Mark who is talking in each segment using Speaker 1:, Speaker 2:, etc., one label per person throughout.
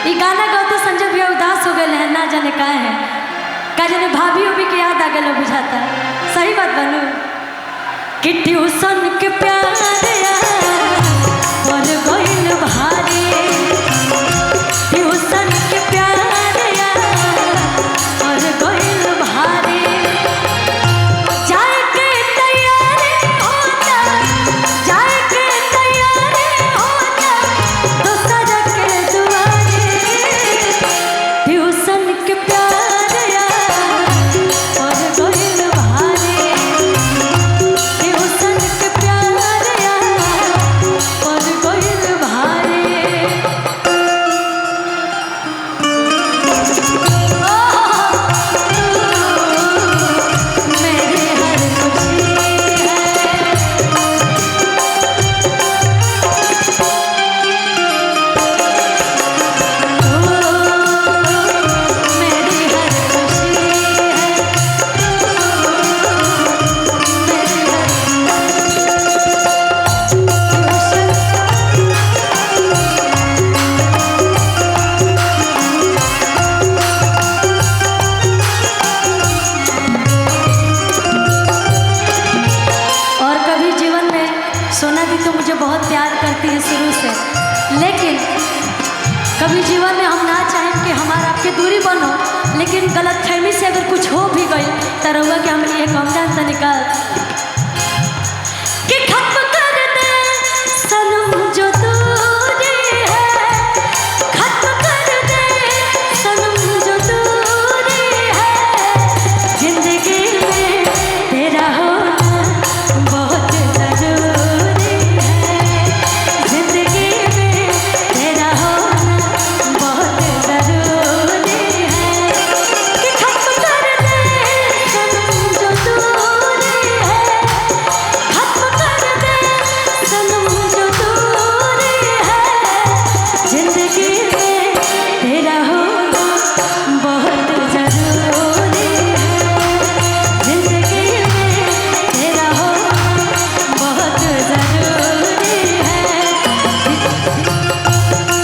Speaker 1: ये गाना गाते संजय भैया उदास हो गए हैं, ना जाने का है का जाने भाभी उभी के याद आ गए बुझाता। सही बात बनू कि ट्यूशन के प्यार और गइल भारी, ट्यूशन के प्यार और गइल भारी, जाए के तैयारी होता, जाए के तैयारी होता दोसर के दुआरे, ट्यूशन के प्यार और गइल भारी, ट्यूशन के प्यार और गइल भारी। मेरी हर खुशी मेरी हर खुशी और कभी जीवन में सोना दी तो मुझे बहुत प्यार करती है शुरू से, लेकिन कभी जीवन में हम ना चाहें कि हमारा आपकी दूरी बनो, लेकिन गलत फहमी से अगर कुछ हो भी गई तो रहुआ कि हम ये कमदान से निकाल कि खत्म कर दे सनम जो दूरी है, खत्म कर दे सनम जो दूरी है, जिंदगी में तेरा होना बहुत जरूरी है, जिंदगी में तेरा होना बहुत जरूरी है, कि खत्म कर दे सनम जो दूरी है, खत्म कर दे सनम जो दूरी है, जिंदगी में तेरा होना बहुत जरूरी है, जिंदगी में तेरा होना बहुत जरूरी है,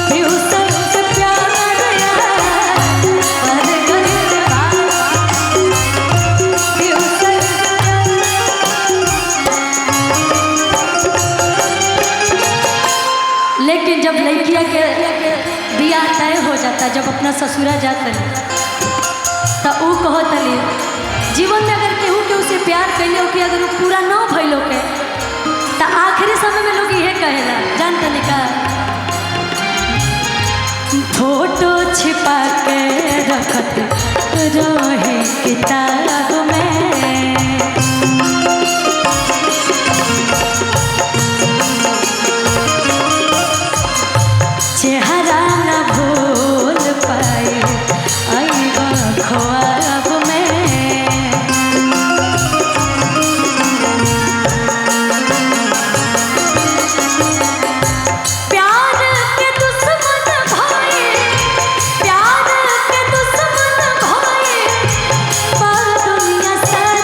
Speaker 1: ट्यूशन से प्यार और गइल भारी, ट्यूशन लेकिन जब लड़किया के बियाह तय हो जाता, जब अपना ससुरा जाता तो ऊ कहतली जीवन में अगर केहू के उसे प्यार कैले हो कि अगर वो पूरा ना भइलो के तो आखिरी समय में लोग ये कहेला जानते निका फोटो छिपा के रखत रहे किताब में, चेहरा न भूल पाए आईबा ख्वाब में, प्यार के दुश्मन भाई, प्यार के दुश्मन भाई, पर दुनिया सारी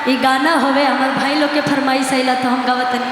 Speaker 1: ये गाना होवे हमार भाई लोग के फरमाइश अला तो हम गावतनी।